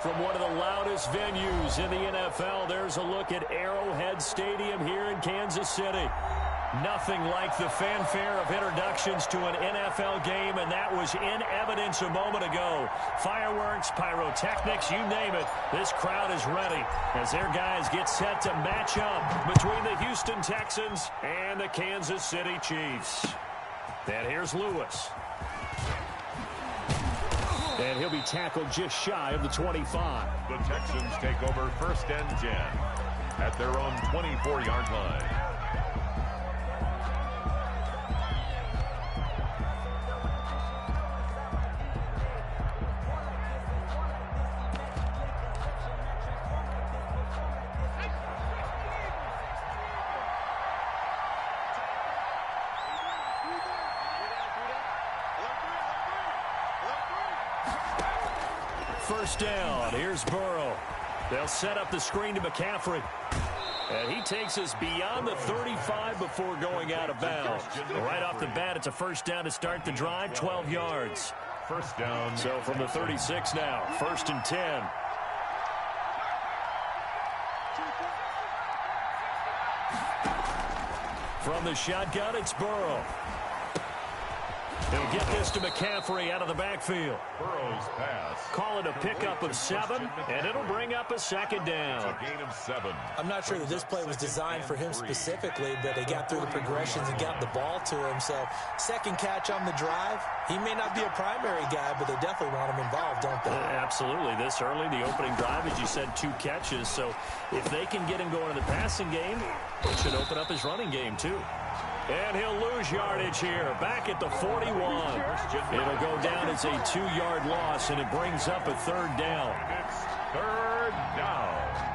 From one of the loudest venues in the NFL, there's a look at Arrowhead Stadium here in Kansas City. Nothing like the fanfare of introductions to an NFL game, and that was in evidence a moment ago. Fireworks, pyrotechnics, you name it. This crowd is ready as their guys get set to match up between the Houston Texans and the Kansas City Chiefs. And here's Lewis. And he'll be tackled just shy of the 25. The Texans take over 1st and 10 at their own 24-yard line. First down. Here's Burrow. They'll set up the screen to McCaffrey. And he takes us beyond the 35 before going out of bounds. Right off the bat, it's a first down to start the drive, 12 yards. First down. So from the 36 now, 1st and 10. From the shotgun, it's Burrow. He'll get this to McCaffrey out of the backfield. Burrow's pass. Call it a pickup of 7, and it'll bring up a second down. A gain of 7. I'm not sure that this play was designed for him specifically, but they got through the progressions and got the ball to him. So, second catch on the drive. He may not be a primary guy, but they definitely want him involved, don't they? Absolutely. This early, the opening drive, as you said, 2 catches. So, if they can get him going in the passing game, it should open up his running game, too. And he'll lose yardage here, back at the 41. It'll go down as a 2-yard loss, and it brings up a 3rd down. It's 3rd down.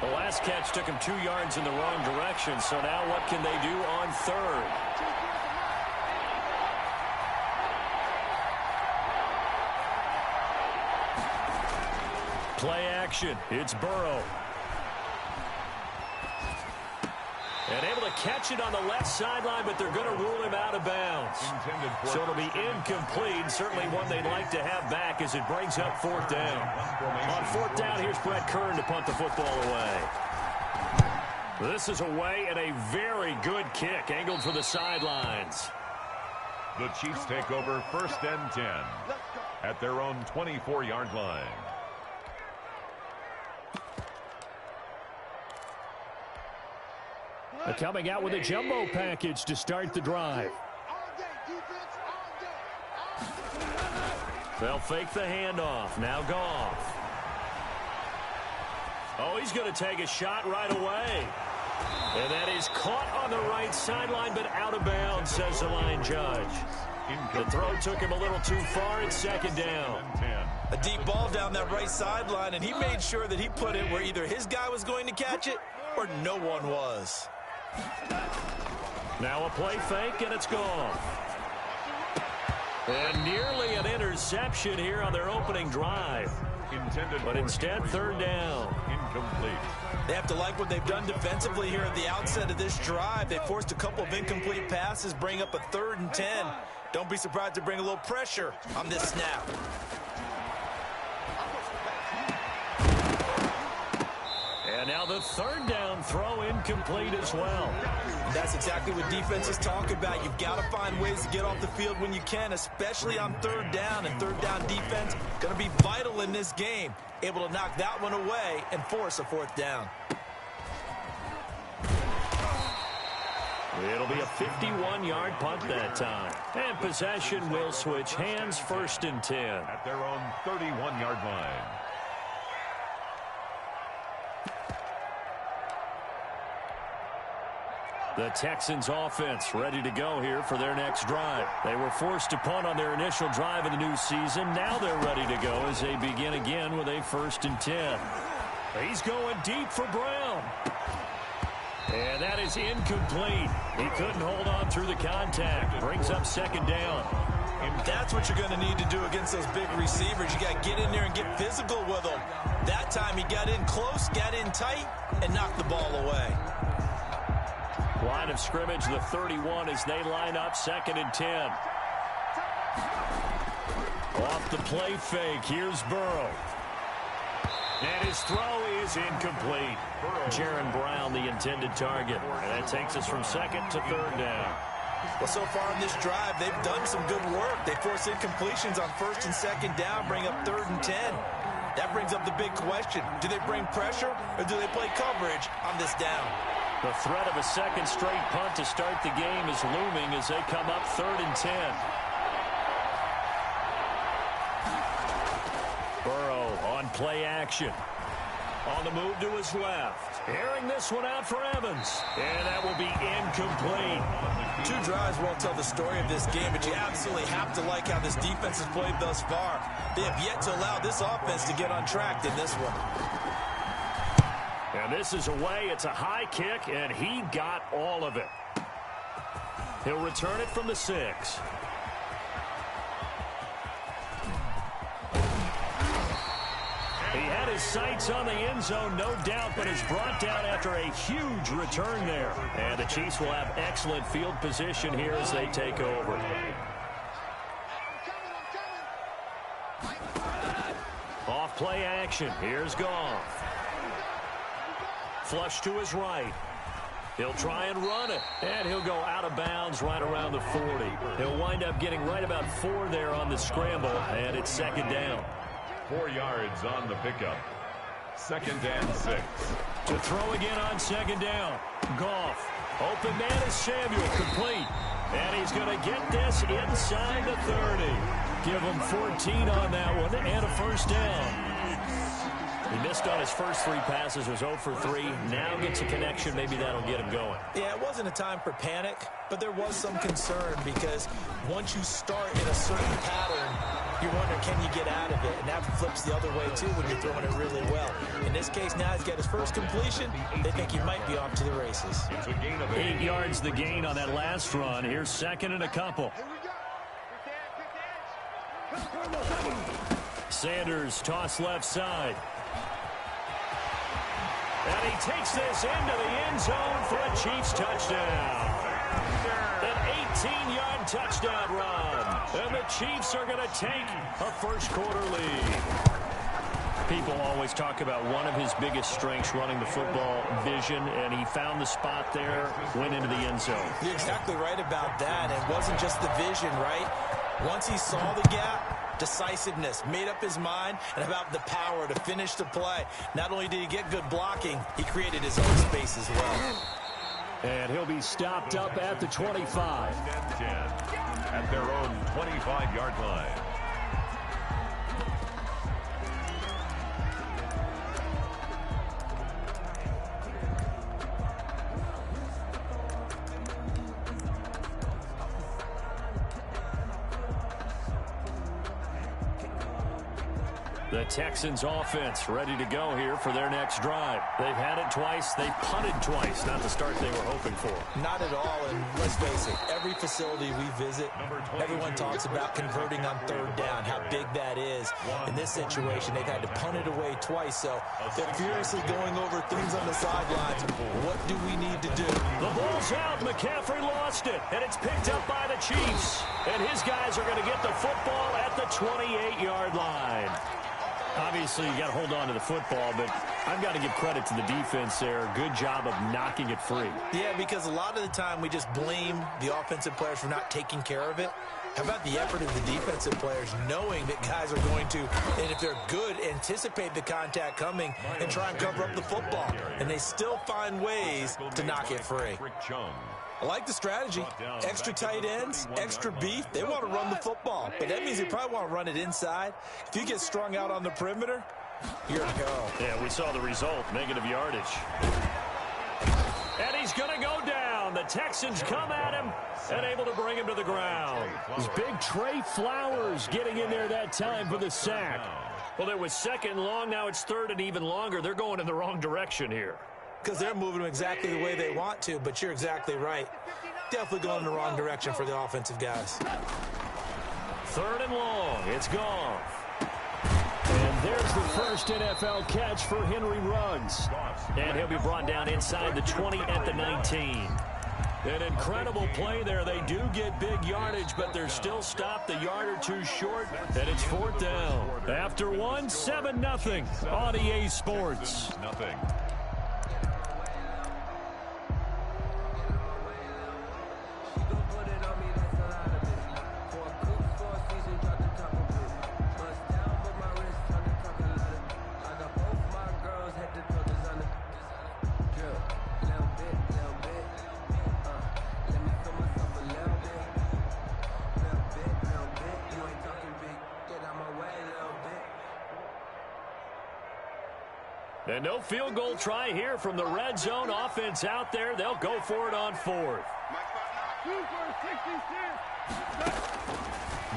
The last catch took him 2 yards in the wrong direction, so now what can they do on 3rd? Play action. It's Burrow. And able to catch it on the left sideline, but they're going to rule him out of bounds. So it'll be incomplete. Certainly one they'd like to have back as it brings up 4th down. On 4th down, here's Brett Kern to punt the football away. This is away and a very good kick, angled for the sidelines. The Chiefs take over 1st and 10 at their own 24-yard line. Coming out with a jumbo package to start the drive. They'll fake the handoff. Now Goff. Oh, he's going to take a shot right away. And that is caught on the right sideline, but out of bounds, says the line judge. The throw took him a little too far. It's 2nd down. A deep ball down that right sideline, and he made sure that he put it where either his guy was going to catch it or no one was. Now a play fake, and it's gone. And nearly an interception here on their opening drive. But instead, 3rd down. Incomplete. They have to like what they've done defensively here at the outset of this drive. They forced a couple of incomplete passes, bring up a 3rd and 10. Don't be surprised to bring a little pressure on this snap. And now the 3rd down throw incomplete as well. And that's exactly what defenses talk about. You've got to find ways to get off the field when you can, especially on 3rd down. And 3rd down defense going to be vital in this game. Able to knock that one away and force a 4th down. It'll be a 51-yard punt that time. And possession will switch hands, 1st and 10. At their own 31-yard line. The Texans offense ready to go here for their next drive. They were forced to punt on their initial drive of the new season. Now they're ready to go as they begin again with a 1st and 10. He's going deep for Brown. And that is incomplete. He couldn't hold on through the contact. Brings up second down. And that's what you're going to need to do against those big receivers. You got to get in there and get physical with them. That time he got in close, got in tight, and knocked the ball away. Line of scrimmage, the 31 as they line up, 2nd and 10. Off the play fake, here's Burrow. And his throw is incomplete. Jaron Brown, the intended target. And that takes us from 2nd to 3rd down. Well, so far in this drive, they've done some good work. They force incompletions on 1st and 2nd down, bring up 3rd and 10. That brings up the big question. Do they bring pressure or do they play coverage on this down? The threat of a second straight punt to start the game is looming as they come up 3rd and 10. Burrow on play action. On the move to his left. Airing this one out for Evans. And that will be incomplete. 2 drives won't tell the story of this game, but you absolutely have to like how this defense has played thus far. They have yet to allow this offense to get on track in this one. And this is away. It's a high kick, and he got all of it. He'll return it from the 6. He had his sights on the end zone, no doubt, but is brought down after a huge return there. And the Chiefs will have excellent field position here as they take over. Off play action. Here's Goff. Flush to his right. He'll try and run it. And he'll go out of bounds right around the 40. He'll wind up getting right about 4 there on the scramble, and it's 2nd down. 4 yards on the pickup. 2nd and 6. To throw again on 2nd down. Goff. Open man is Samuel. Complete. And he's going to get this inside the 30. Give him 14 on that one and a 1st down. He missed on his first 3 passes, was 0 for 3. Now gets a connection. Maybe that'll get him going. Yeah, it wasn't a time for panic, but there was some concern because once you start in a certain pattern, you wonder, can you get out of it? And that flips the other way, too, when you're throwing it really well. In this case, now he's got his first completion. They think he might be off to the races. It's a gain of 8 yards the gain on that last run. Here's 2nd and a couple. Sanders toss left side. And he takes this into the end zone for a Chiefs touchdown. An 18-yard touchdown run. And the Chiefs are going to take a first-quarter lead. People always talk about one of his biggest strengths running the football, vision, and he found the spot there, went into the end zone. You're exactly right about that. It wasn't just the vision, right? Once he saw the gap, decisiveness, made up his mind, and about the power to finish the play. Not only did he get good blocking, he created his own space as well. And he'll be stopped up at the 25. 10 at their own 25-yard line. The Texans offense ready to go here for their next drive. They've had it twice. They've punted twice. Not the start they were hoping for. Not at all, and let's face it, every facility we visit, everyone talks about converting on 3rd down, how big that is. In this situation, they've had to punt it away twice, so they're furiously going over things on the sidelines. What do we need to do? The ball's out. McCaffrey lost it, and it's picked up by the Chiefs. And his guys are going to get the football at the 28-yard line. Obviously, you got to hold on to the football, but I've got to give credit to the defense there. Good job of knocking it free. Yeah, because a lot of the time we just blame the offensive players for not taking care of it. How about the effort of the defensive players knowing that guys are going to, and if they're good, anticipate the contact coming and try and cover up the football. And they still find ways to knock it free. I like the strategy. Extra tight ends, extra beef. They want to run the football, but that means they probably want to run it inside. If you get strung out on the perimeter, you're in peril. Yeah, we saw the result, negative yardage. And he's going to go down. The Texans come at him and able to bring him to the ground. It's big Trey Flowers getting in there that time for the sack. Well, it was 2nd and long. Now it's 3rd and even longer. They're going in the wrong direction here. because they're moving them exactly the way they want to, but you're exactly right. Definitely going in the wrong direction for the offensive guys. 3rd and long. It's gone. And there's the first NFL catch for Henry Ruggs. And he'll be brought down inside the 20 at the 19. An incredible play there. They do get big yardage, but they're still stopped a yard or two short, and it's 4th down. After 1, 7-0 on EA Sports. Nothing. And no field goal try here from the red zone offense out there. They'll go for it on 4th.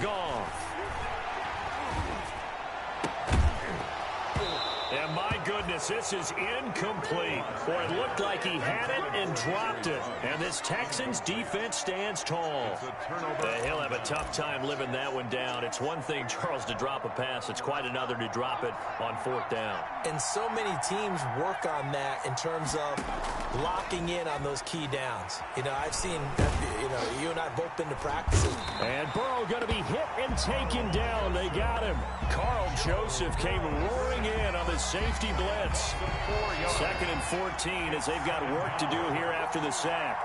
Gone. And my goodness, this is incomplete. Boy, it looked like he had it and dropped it. And this Texans defense stands tall. He'll have a tough time living that one down. It's one thing, Charles, to drop a pass. It's quite another to drop it on 4th down. And so many teams work on that in terms of locking in on those key downs. You know, I've seen, you and I have both been to practices. And Burrow going to be hit and taken down. They got him. Carl Joseph came roaring in on the safety blitz. 2nd and 14 as they've got work to do here after the sack.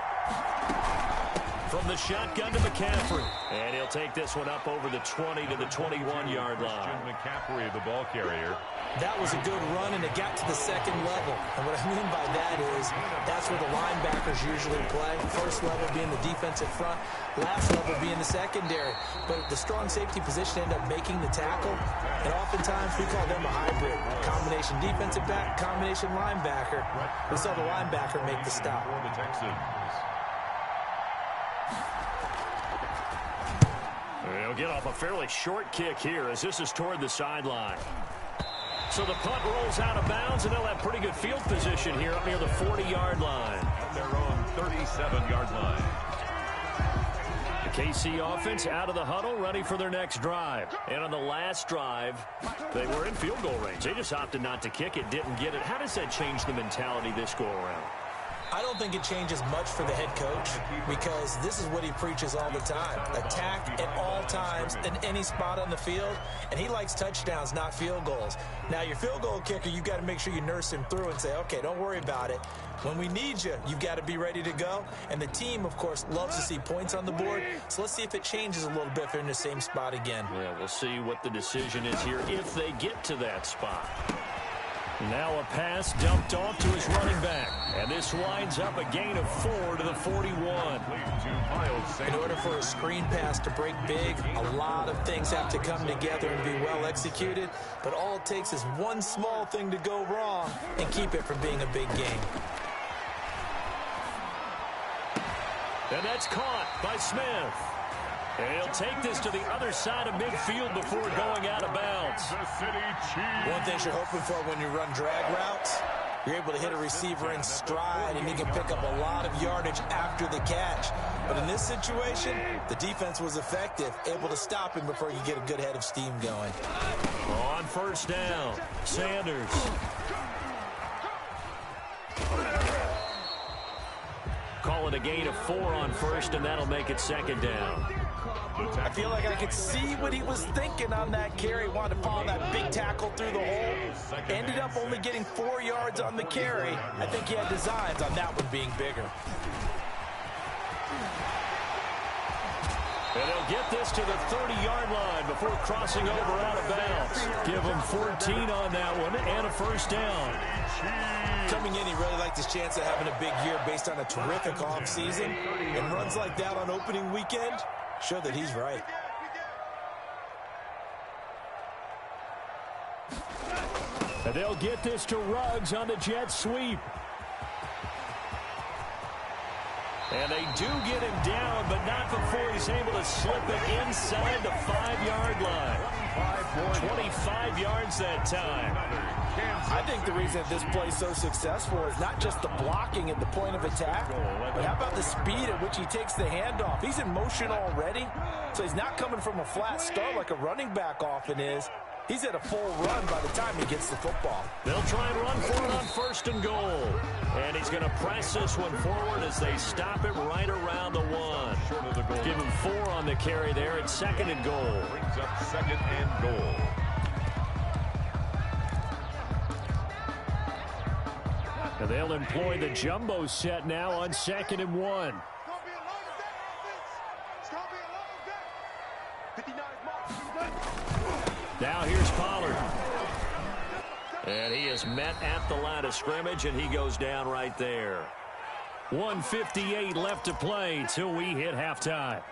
From the shotgun to McCaffrey. And he'll take this one up over the 20 to the 21-yard line. McCaffrey, the ball carrier. That was a good run, and it got to the 2nd level. And what I mean by that is that's where the linebackers usually play. First level being the defensive front, last level being the secondary. But the strong safety position ended up making the tackle. And oftentimes we call them a hybrid. Combination defensive back, combination linebacker. We saw the linebacker make the stop. For the Texans. They'll get off a fairly short kick here as this is toward the sideline. So the punt rolls out of bounds, and they'll have pretty good field position here up near the 40-yard line. Their own 37-yard line. The KC offense out of the huddle, ready for their next drive. And on the last drive, they were in field goal range. They just opted not to kick it, didn't get it. How does that change the mentality this go-around? I don't think it changes much for the head coach because this is what he preaches all the time. Attack at all times in any spot on the field, and he likes touchdowns, not field goals. Now, your field goal kicker, you've got to make sure you nurse him through and say, okay, don't worry about it. When we need you, you've got to be ready to go. And the team, of course, loves to see points on the board. So let's see if it changes a little bit if they're in the same spot again. Yeah, we'll see what the decision is here if they get to that spot. Now a pass dumped off to his running back. And this winds up a gain of 4 to the 41. In order for a screen pass to break big, a lot of things have to come together and be well executed. But all it takes is one small thing to go wrong and keep it from being a big game. And that's caught by Smith. And he'll take this to the other side of midfield before going out of bounds. One thing you're hoping for when you run drag routes, you're able to hit a receiver in stride, and he can pick up a lot of yardage after the catch. But in this situation, the defense was effective, able to stop him before you get a good head of steam going. On 1st down, Sanders. Call it a gain of 4 on 1st, and that'll make it 2nd down. I feel like I could see what he was thinking on that carry. Wanted to follow that big tackle through the hole. Ended up only getting 4 yards on the carry. I think he had designs on that one being bigger. And they'll get this to the 30-yard line before crossing over out of bounds. Give him 14 on that one and a 1st down. Coming in, he really liked his chance of having a big year based on a terrific offseason. And runs like that on opening weekend show that he's right. And they'll get this to Ruggs on the jet sweep. And they do get him down, but not before he's able to slip it inside the 5-yard line. 25 yards that time. I think the reason this play is so successful is not just the blocking at the point of attack, but how about the speed at which he takes the handoff? He's in motion already, so he's not coming from a flat start like a running back often is. He's at a full run by the time he gets the football. They'll try and run for it on 1st and goal. And he's going to press this one forward as they stop it right around the 1. Give him 4 on the carry there at 2nd and goal. Brings up 2nd and goal. And they'll employ the jumbo set now on 2nd and 1. Now here's Pollard. And he is met at the line of scrimmage, and he goes down right there. 1:58 left to play till we hit halftime.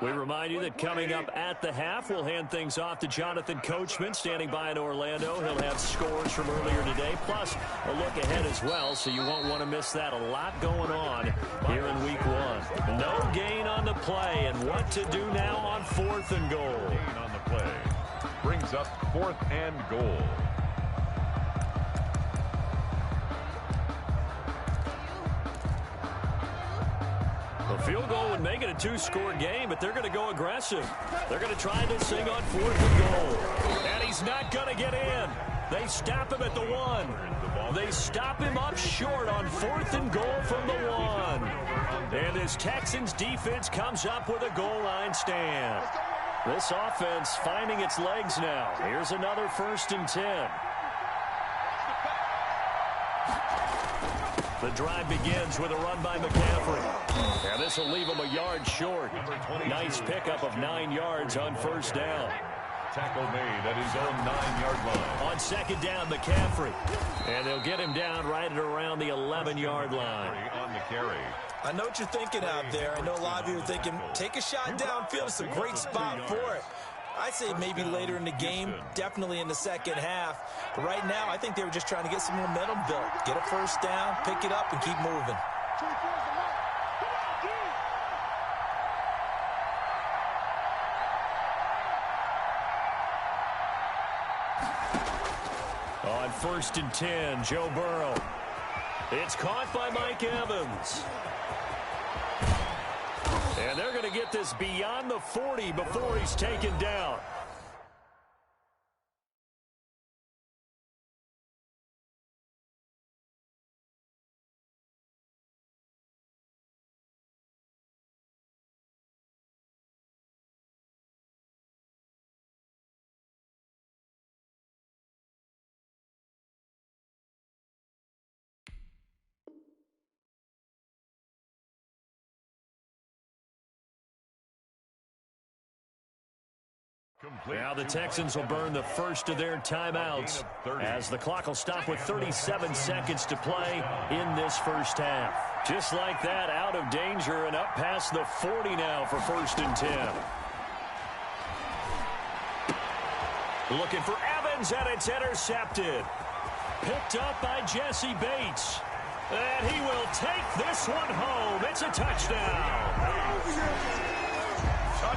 We remind you that coming up at the half, we'll hand things off to Jonathan Coachman, standing by in Orlando. He'll have scores from earlier today, plus a look ahead as well, so you won't want to miss that. A lot going on here in Week 1. No gain on the play, and what to do now on 4th and goal. Gain on the play. Brings up 4th and goal. A field goal would make it a 2-score game, but they're going to go aggressive. They're going to try this thing on 4th and goal. And he's not going to get in. They stop him at the 1. They stop him up short on 4th and goal from the 1. And this Texans defense comes up with a goal line stand. This offense finding its legs now. Here's another 1st and 10. The drive begins with a run by McCaffrey. And this will leave him a yard short. Nice pickup of 9 yards on 1st down. Tackle made at his own 9-yard line. On 2nd down, McCaffrey. And they'll get him down right at around the 11-yard line. On the carry. I know what you're thinking out there. I know a lot of you are thinking, take a shot downfield. It's a great spot for it. I say maybe later in the game, definitely in the 2nd half. But right now, I think they were just trying to get some momentum built. Get a 1st down, pick it up, and keep moving. On 1st and 10, Joe Burrow. It's caught by Mike Evans. And they're going to get this beyond the 40 before he's taken down. Now the Texans will burn the first of their timeouts as the clock will stop with 37 seconds to play in this 1st half. Just like that, out of danger and up past the 40 now for 1st and 10. Looking for Evans, and it's intercepted. Picked up by Jesse Bates. And he will take this one home. It's a touchdown.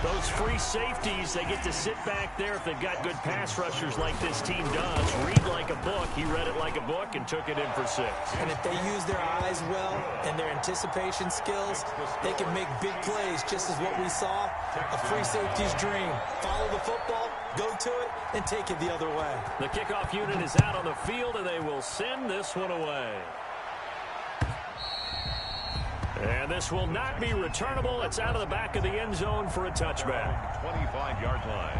Those free safeties, they get to sit back there if they've got good pass rushers like this team does. Read like a book. He read it like a book and took it in for 6. And if they use their eyes well and their anticipation skills, they can make big plays, just as what we saw. A free safety's dream. Follow the football, go to it, and take it the other way. The kickoff unit is out on the field, and they will send this one away. And this will not be returnable. It's out of the back of the end zone for a touchback. 25-yard line.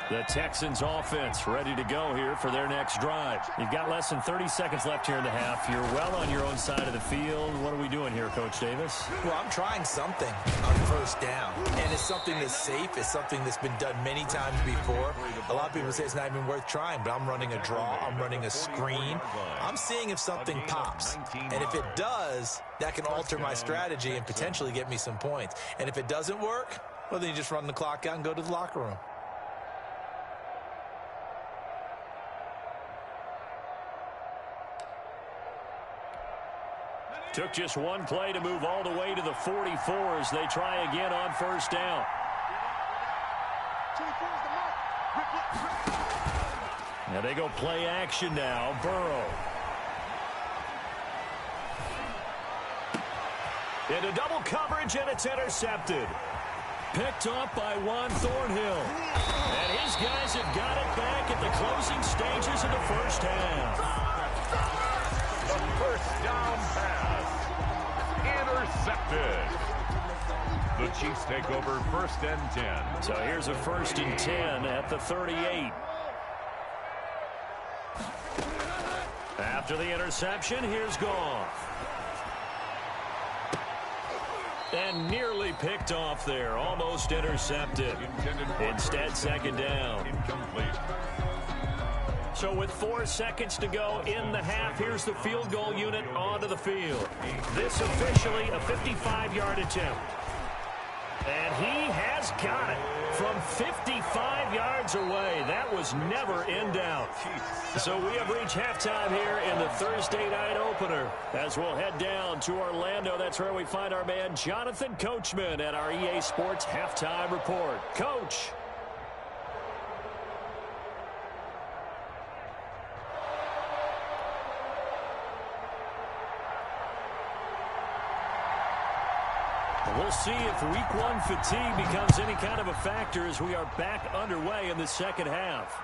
The Texans offense ready to go here for their next drive. You've got less than 30 seconds left here in the half. You're well on your own side of the field. What are we doing here, Coach Davis? Well, I'm trying something on first down. And it's something that's safe. It's something that's been done many times before. A lot of people say it's not even worth trying, but I'm running a draw. I'm running a screen. I'm seeing if something pops. And if it does, that can alter my strategy and potentially get me some points. And if it doesn't work, well, then you just run the clock out and go to the locker room. Took just one play to move all the way to the 44 as they try again on first down. Now they go play action now. Burrow. Into double coverage, and it's intercepted. Picked off by Juan Thornhill. And his guys have got it back at the closing stages of the first half. The first down pass. Intercepted. The Chiefs take over first and 10. So here's a first and 10 at the 38. After the interception, here's Goff. And nearly picked off there. Almost intercepted. Instead, second down. Incomplete. So with 4 seconds to go in the half, here's the field goal unit onto the field. This officially a 55-yard attempt. And he has got it from 55 yards away. That was never in doubt. So we have reached halftime here in the Thursday night opener. As we'll head down to Orlando, that's where we find our man Jonathan Coachman at our EA Sports Halftime Report. Coach. We'll see if week 1 fatigue becomes any kind of a factor as we are back underway in the second half.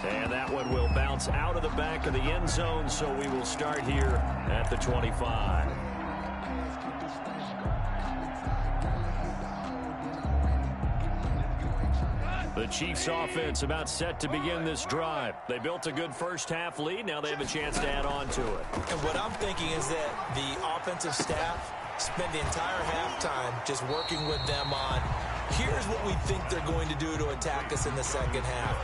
And that one will bounce out of the back of the end zone, so we will start here at the 25. The Chiefs offense about set to begin this drive. They built a good first half lead. Now they have a chance to add on to it. And what I'm thinking is that the offensive staff spend the entire halftime just working with them on, here's what we think they're going to do to attack us in the second half.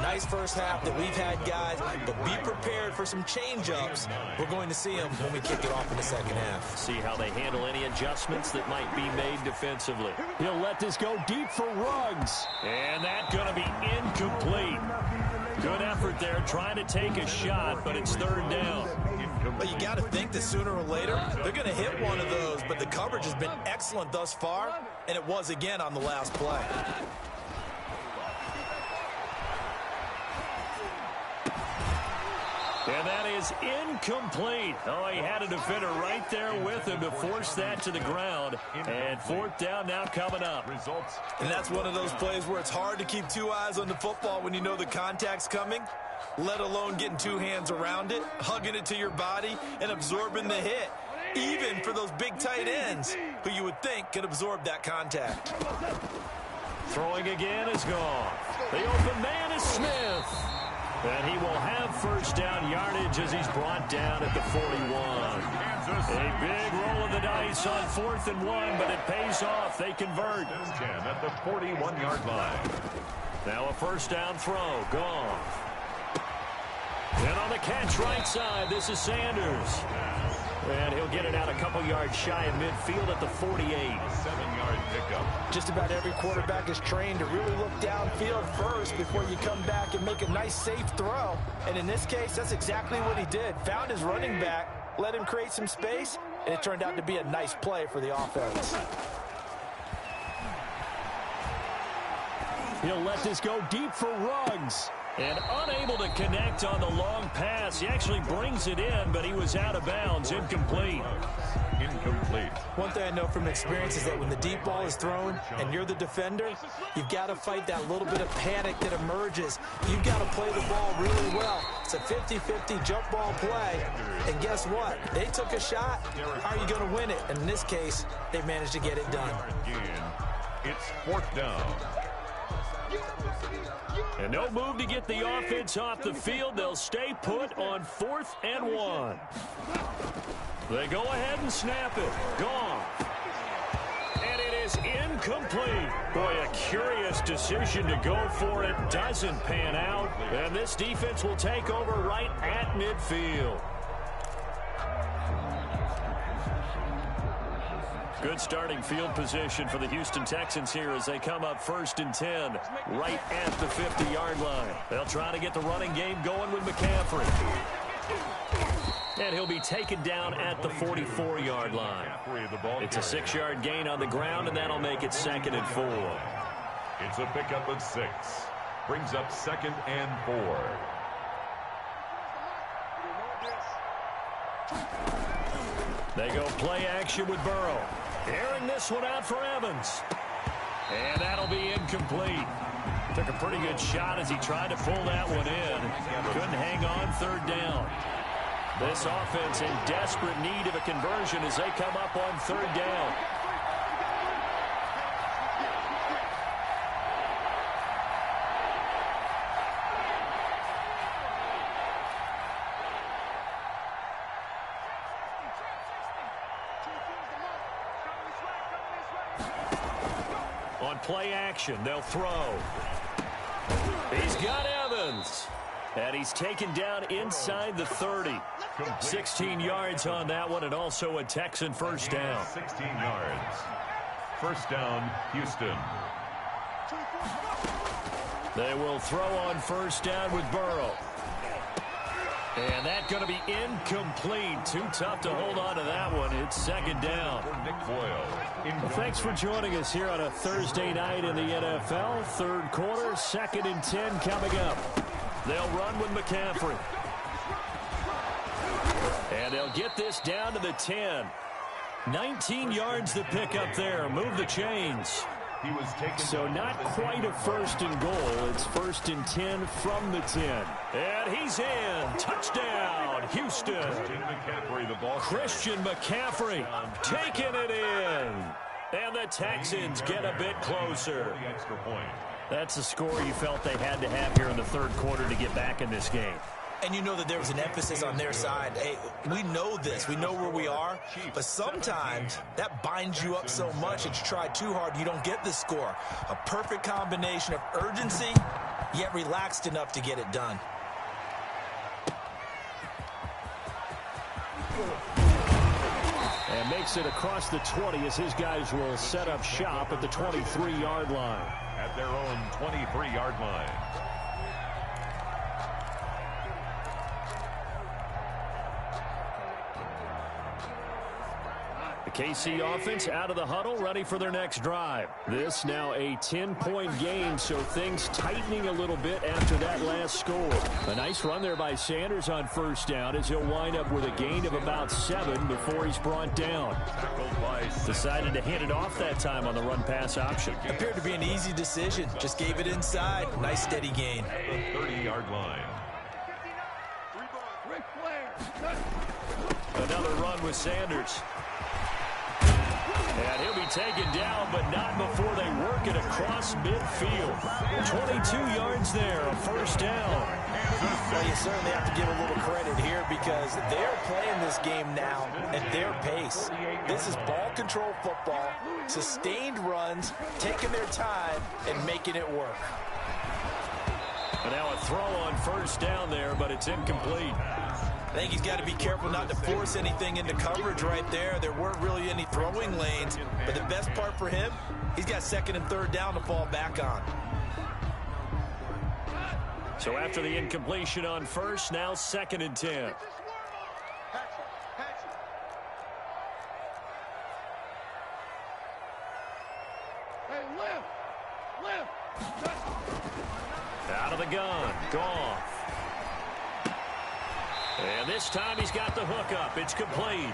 Nice first half that we've had, guys, but be prepared for some change-ups. We're going to see them when we kick it off in the second half. See how they handle any adjustments that might be made defensively. He'll let this go deep for Ruggs. And that's going to be incomplete. Good effort there trying to take a shot, but it's third down. But you got to think that sooner or later, they're going to hit one of those, but the coverage has been excellent thus far, and it was again on the last play. And that is incomplete. Oh, he had a defender right there with him to force that to the ground. And fourth down now coming up. And that's one of those plays where it's hard to keep 2 eyes on the football when you know the contact's coming, let alone getting 2 hands around it, hugging it to your body, and absorbing the hit. Even for those big tight ends who you would think could absorb that contact. Throwing again is gone. The open man is Smith. And he will have first down yardage as he's brought down at the 41. A big roll of the dice on 4th and 1, but it pays off. They convert. 10 at the 41-yard line. Now a first down throw. Gone. And on the catch right side, this is Sanders. And he'll get it out a couple yards shy of midfield at the 48. 7-yard pickup. Just about every quarterback is trained to really look downfield first before you come back and make a nice, safe throw. And in this case, that's exactly what he did. Found his running back, let him create some space, and it turned out to be a nice play for the offense. He'll let this go deep for Ruggs. And unable to connect on the long pass. He actually brings it in, but he was out of bounds. Incomplete. Incomplete. One thing I know from experience is that when the deep ball is thrown and you're the defender, you've got to fight that little bit of panic that emerges. You've got to play the ball really well. It's a 50-50 jump ball play. And guess what? They took a shot. How are you going to win it? And in this case, they managed to get it done. Again, it's 4th down. And no move to get the offense off the field. They'll stay put on 4th and 1. They go ahead and snap it. Gone. And it is incomplete. Boy, a curious decision to go for it. Doesn't pan out. And this defense will take over right at midfield. Good starting field position for the Houston Texans here as they come up 1st and 10 right at the 50-yard line. They'll try to get the running game going with McCaffrey. And he'll be taken down at the 44-yard line. It's a 6-yard gain on the ground, and that'll make it 2nd and 4. It's a pickup of 6. Brings up 2nd and 4. They go play action with Burrow. Airing this one out for Evans. And that'll be incomplete. Took a pretty good shot as he tried to pull that one in. Couldn't hang on 3rd down. This offense in desperate need of a conversion as they come up on 3rd down. On play action, they'll throw. He's got Evans. And he's taken down inside the 30. 16 yards on that one, and also a Texan 1st down. 16 yards. 1st down, Houston. They will throw on 1st down with Burrow. And that's going to be incomplete. Too tough to hold on to that one. It's 2nd down. Well, thanks for joining us here on a Thursday night in the NFL. 3rd quarter, 2nd and 10 coming up. They'll run with McCaffrey. And they'll get this down to the 10. 19 yards to pick up there. Move the chains. So not quite a 1st and goal. It's 1st and 10 from the 10. And he's in. Touchdown, Houston. Christian McCaffrey taking it in. And the Texans get a bit closer. That's the score you felt they had to have here in the 3rd quarter to get back in this game. And you know that there was an emphasis on their side. Hey, we know this. We know where we are. But sometimes that binds you up so much that you try too hard, you don't get the score. A perfect combination of urgency, yet relaxed enough to get it done. And makes it across the 20 as his guys will set up shop at the 23-yard line. At their own 23-yard line. KC offense out of the huddle, ready for their next drive. This now a 10-point game, so things tightening a little bit after that last score. A nice run there by Sanders on 1st down as he'll wind up with a gain of about 7 before he's brought down. Decided to hand it off that time on the run-pass option. Appeared to be an easy decision. Just gave it inside. Nice steady gain. The 30-yard line. Another run with Sanders. And he'll be taken down, but not before they work it across midfield. 22 yards there, a 1st down. Well, you certainly have to give a little credit here because they're playing this game now at their pace. This is ball control football, sustained runs, taking their time, and making it work. And now a throw on 1st down there, but it's incomplete. I think he's got to be careful not to force anything into coverage right there. There weren't really any throwing lanes, but the best part for him, he's got 2nd and 3rd down to fall back on. So after the incompletion on 1st, now 2nd and 10. Out of the gun, Goff. And this time he's got the hook up. It's complete.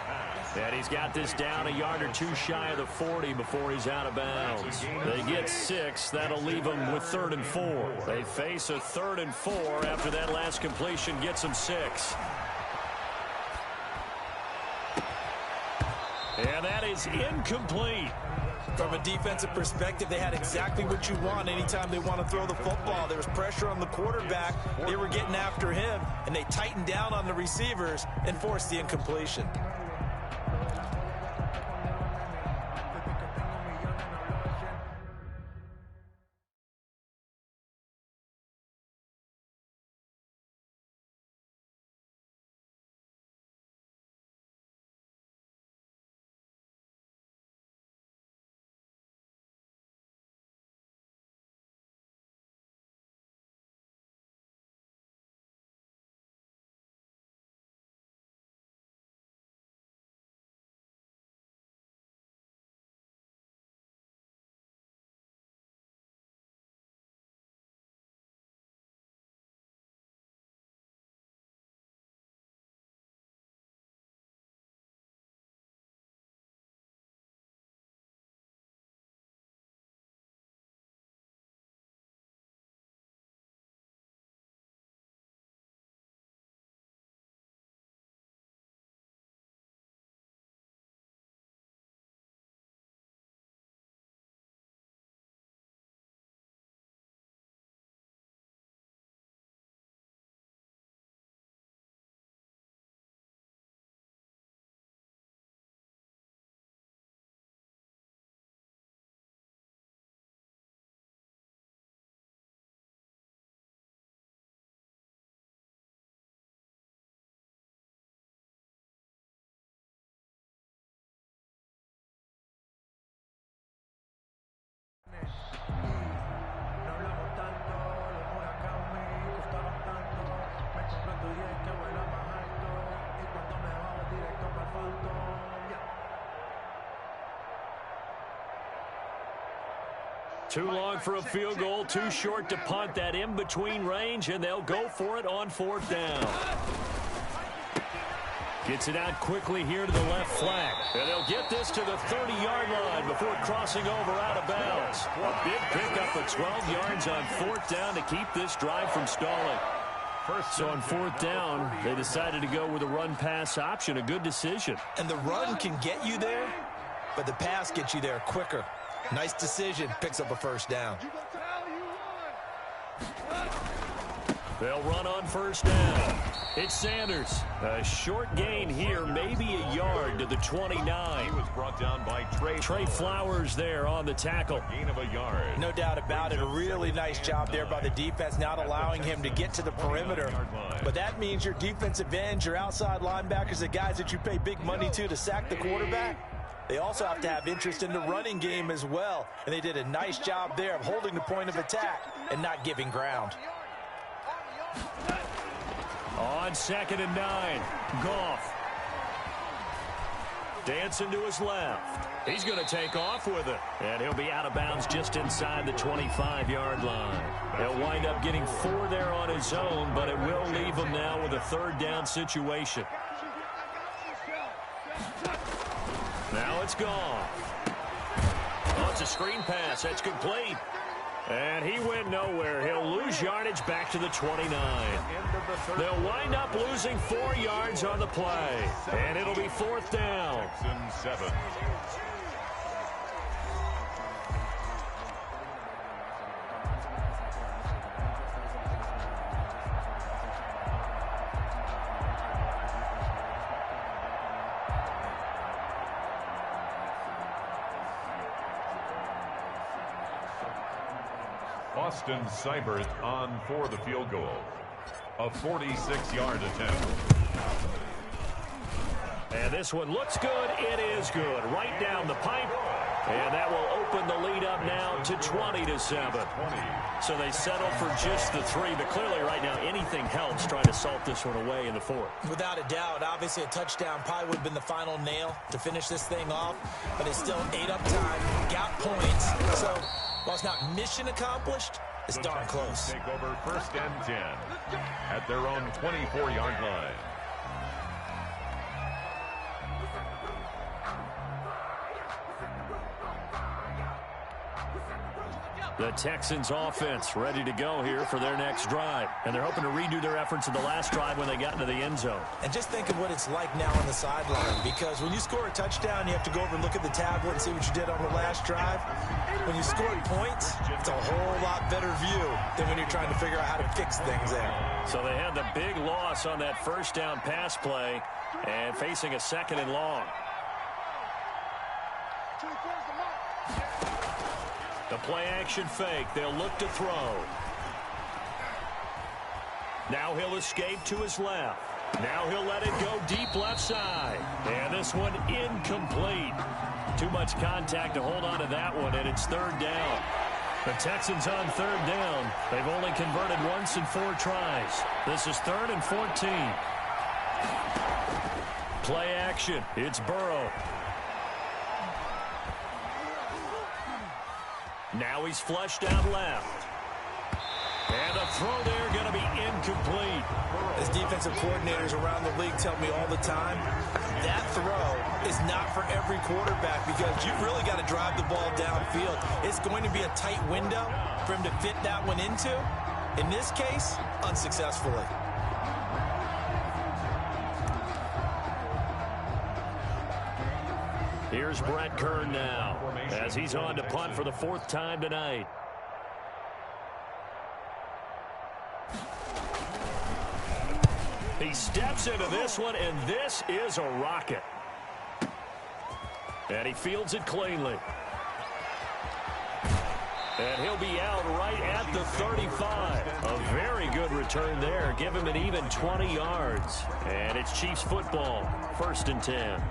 And he's got this down a yard or 2 shy of the 40 before he's out of bounds. They get 6. That'll leave them with 3rd and 4. They face a 3rd and 4 after that last completion gets them 6. And that is incomplete. From a defensive perspective, they had exactly what you want anytime they want to throw the football. There was pressure on the quarterback. They were getting after him, and they tightened down on the receivers and forced the incompletion. Too long for a field goal, too short to punt. That in-between range, and they'll go for it on 4th down. Gets it out quickly here to the left flat. And they'll get this to the 30-yard line before crossing over out of bounds. A big pickup of 12 yards on 4th down to keep this drive from stalling. So on 4th down, they decided to go with a run-pass option. A good decision. And the run can get you there, but the pass gets you there quicker. Nice decision. Picks up a 1st down. They'll run on 1st down. It's Sanders. A short gain here, maybe a yard to the 29. He was brought down by Trey Flowers there on the tackle. Gain of a yard. No doubt about it. A really nice job there by the defense, not allowing him to get to the perimeter. But that means your defensive ends, your outside linebackers, the guys that you pay big money to sack the quarterback, they also have to have interest in the running game as well. And they did a nice job there of holding the point of attack and not giving ground. On 2nd and 9, Goff. Dancing to his left. He's going to take off with it. And he'll be out of bounds just inside the 25-yard line. He'll wind up getting 4 there on his own, but it will leave him now with a 3rd down situation. Now it's gone. Oh, it's a screen pass. That's complete. And he went nowhere. He'll lose yardage back to the 29. They'll wind up losing 4 yards on the play. And it'll be 4th down. 7. Austin Seibert on for the field goal. A 46-yard attempt. And this one looks good. It is good. Right down the pipe. And that will open the lead up now to 20-7. So they settle for just the 3. But clearly right now anything helps trying to salt this one away in the 4th. Without a doubt, obviously a touchdown probably would have been the final nail to finish this thing off. But it's still ate up time. Got points. So while it's not mission accomplished, it's darn close. Take over 1st and 10 at their own 24-yard line. The Texans offense ready to go here for their next drive. And they're hoping to redo their efforts in the last drive when they got into the end zone. And just think of what it's like now on the sideline, because when you score a touchdown, you have to go over and look at the tablet and see what you did on the last drive. When you score points, it's a whole lot better view than when you're trying to figure out how to fix things there. So they had the big loss on that first down pass play and facing a 2nd and long. The play action fake. They'll look to throw. Now he'll escape to his left. Now he'll let it go deep left side. And this one incomplete. Too much contact to hold on to that one, and it's 3rd down. The Texans on 3rd down. They've only converted once in 4 tries. This is 3rd and 14. Play action. It's Burrow. Now he's flushed out left. And the throw there going to be incomplete. As defensive coordinators around the league tell me all the time, that throw is not for every quarterback because you've really got to drive the ball downfield. It's going to be a tight window for him to fit that one into. In this case, unsuccessfully. Here's Brett Kern now as he's on to punt for the 4th time tonight. He steps into this one, and this is a rocket. And he fields it cleanly. And he'll be out right at the 35. A very good return there. Give him an even 20 yards. And it's Chiefs football, 1st and 10.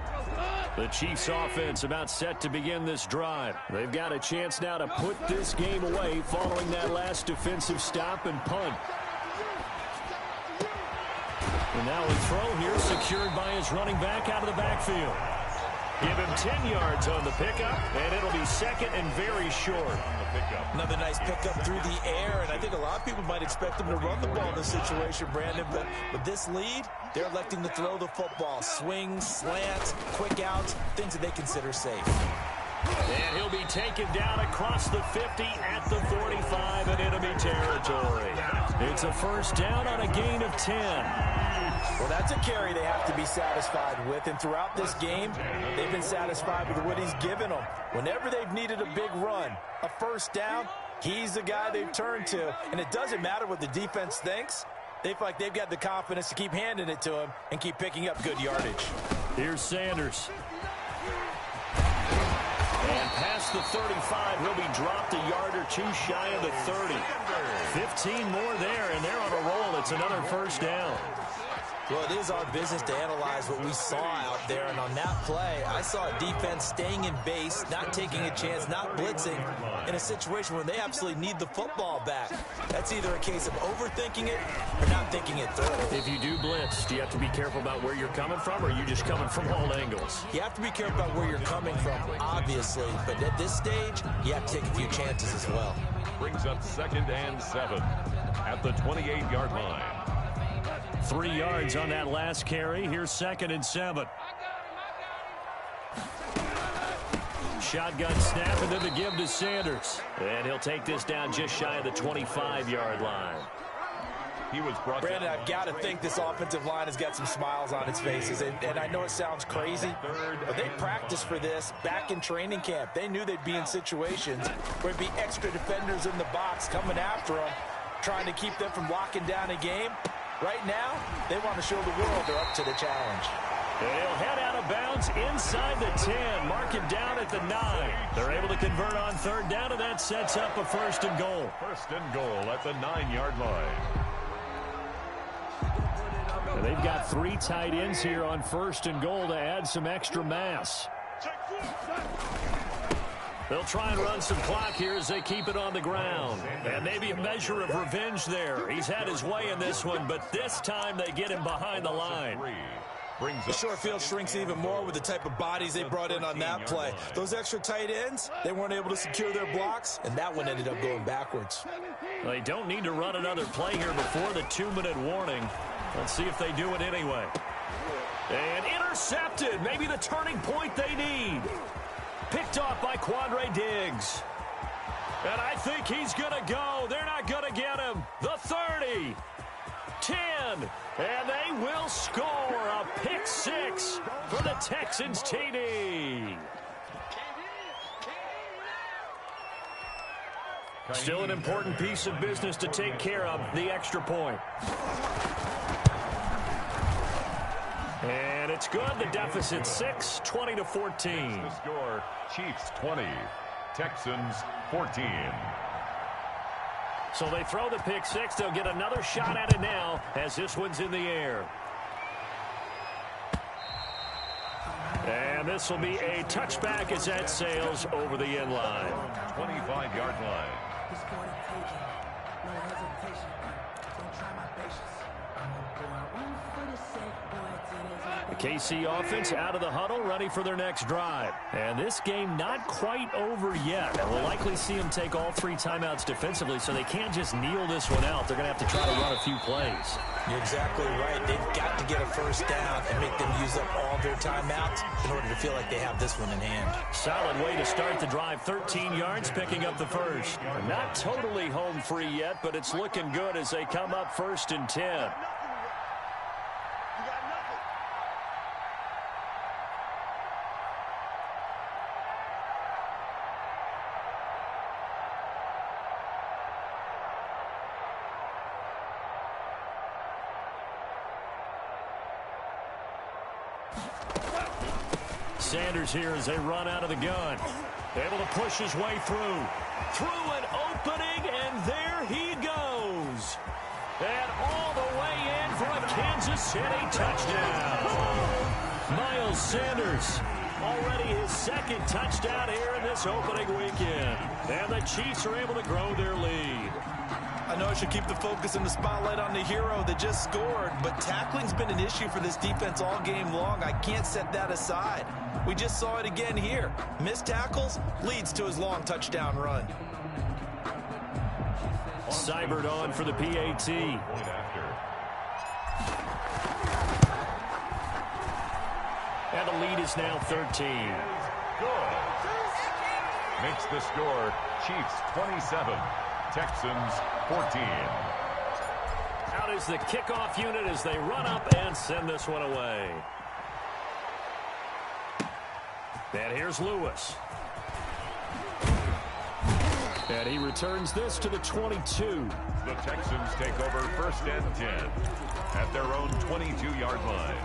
The Chiefs offense about set to begin this drive. They've got a chance now to put this game away following that last defensive stop and punt. And now a throw here secured by his running back out of the backfield. Give him 10 yards on the pickup, and it'll be 2nd and very short. Another nice pickup through the air, and I think a lot of people might expect him to run the ball in this situation, Brandon, but with this lead, they're electing to throw the football. Swings, slants, quick outs, things that they consider safe. And he'll be taken down across the 50 at the 45 in enemy territory. It's a 1st down on a gain of 10. Well, that's a carry they have to be satisfied with, and throughout this game, they've been satisfied with what he's given them. Whenever they've needed a big run, a 1st down, he's the guy they've turned to, and it doesn't matter what the defense thinks. They feel like they've got the confidence to keep handing it to him and keep picking up good yardage. Here's Sanders. And past the 35, he'll be dropped a yard or 2 shy of the 30. 15 more there, and they're on a roll. It's another 1st down. Well, it is our business to analyze what we saw out there, and on that play, I saw a defense staying in base, not taking a chance, not blitzing, in a situation where they absolutely need the football back. That's either a case of overthinking it or not thinking it through. If you do blitz, do you have to be careful about where you're coming from, or are you just coming from all angles? You have to be careful about where you're coming from, obviously, but at this stage, you have to take a few chances as well. Brings up 2nd and 7 at the 28-yard line. 3 yards on that last carry. Here's 2nd and 7. Shotgun snap, and then the give to Sanders. And he'll take this down just shy of the 25-yard line. He was brought Brandon, I've got to think this offensive line has got some smiles on its faces. And I know it sounds crazy, but they practiced for this back in training camp. They knew they'd be in situations where it'd be extra defenders in the box coming after them, trying to keep them from locking down a game. Right now, they want to show the world they're up to the challenge. And he'll head out of bounds inside the 10. Mark him down at the 9. They're able to convert on 3rd down, and that sets up a 1st and goal. 1st and goal at the 9-yard line. And they've got 3 tight ends here on 1st and goal to add some extra mass. They'll try and run some clock here as they keep it on the ground. And maybe a measure of revenge there. He's had his way in this one, but this time they get him behind the line. The short field shrinks even more with the type of bodies they brought in on that play. Those extra tight ends, they weren't able to secure their blocks, and that one ended up going backwards. They don't need to run another play here before the 2-minute warning. Let's see if they do it anyway. And intercepted. Maybe the turning point they need. Picked off by Quandre Diggs. And I think he's going to go. They're not going to get him. The 30. 10. And they will score a pick six for the Texans TD. Still an important piece of business to take care of, the extra point. And it's good. The deficit 6, 20-14. The score, Chiefs 20, Texans 14. So they throw the pick six. They'll get another shot at it now as this one's in the air. And this will be a touchback as that sails over the end line. 25-yard line. The KC offense out of the huddle, ready for their next drive. And this game not quite over yet. And we'll likely see them take all 3 timeouts defensively, so they can't just kneel this one out. They're going to have to try to run a few plays. You're exactly right. They've got to get a first down and make them use up all their timeouts in order to feel like they have this one in hand. Solid way to start the drive. 13 yards, picking up the first. Not totally home free yet, but it's looking good as they come up 1st and 10. Sanders here as they run out of the gun. Able to push his way through. Through an opening, and there he goes. And all the way in for a Kansas City touchdown. Miles Sanders, already his 2nd touchdown here in this opening weekend. And the Chiefs are able to grow their lead. I know I should keep the focus and the spotlight on the hero that just scored, but tackling's been an issue for this defense all game long. I can't set that aside. We just saw it again here. Missed tackles leads to his long touchdown run. Seibert on for the PAT. And the lead is now 13. Good. Makes the score, Chiefs 27. Texans 14. Out is the kickoff unit as they run up and send this one away. And here's Lewis. And he returns this to the 22. The Texans take over 1st and 10 at their own 22-yard line.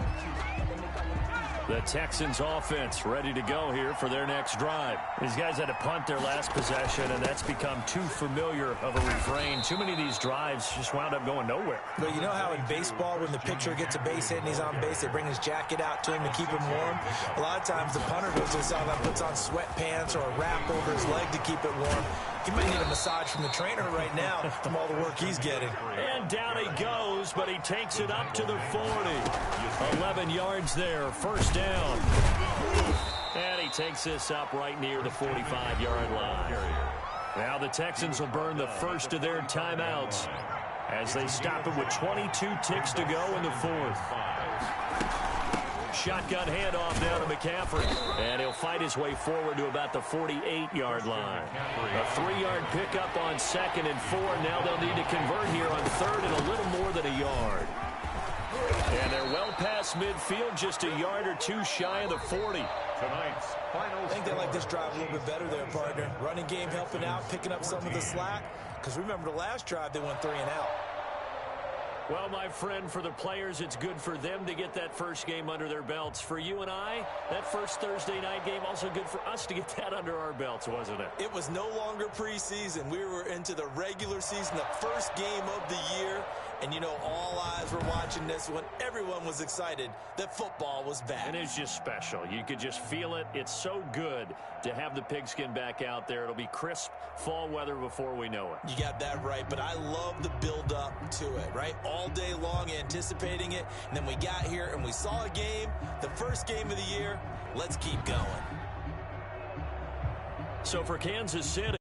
The Texans offense ready to go here for their next drive. These guys had to punt their last possession, and that's become too familiar of a refrain. Too many of these drives just wound up going nowhere. But you know how in baseball, when the pitcher gets a base hit and he's on base, they bring his jacket out to him to keep him warm? A lot of times the punter goes to the sideline, puts on sweatpants or a wrap over his leg to keep it warm. He might need a massage from the trainer right now from all the work he's getting. And down he goes, but he takes it up to the 40. 11 yards there, 1st down. And he takes this up right near the 45-yard line. Now the Texans will burn the first of their timeouts as they stop it with 22 ticks to go in the 4th. Shotgun handoff down to McCaffrey. And he'll fight his way forward to about the 48-yard line. A 3-yard pickup on 2nd and 4. Now they'll need to convert here on 3rd and a little more than a yard. And they're well past midfield, just a yard or 2 shy of the 40. Tonight's final. I think they like this drive a little bit better there, partner. Running game helping out, picking up some of the slack. Because remember the last drive, they went 3 and out. Well, my friend, for the players, it's good for them to get that first game under their belts. For you and I, that first Thursday night game, also good for us to get that under our belts, wasn't it? It was no longer preseason. We were into the regular season, the first game of the year. And, you know, all eyes were watching this when everyone was excited that football was back. And it's just special. You could just feel it. It's so good to have the pigskin back out there. It'll be crisp fall weather before we know it. You got that right, but I love the build-up to it, right? All day long anticipating it, and then we got here and we saw a game, the first game of the year. Let's keep going. So for Kansas City,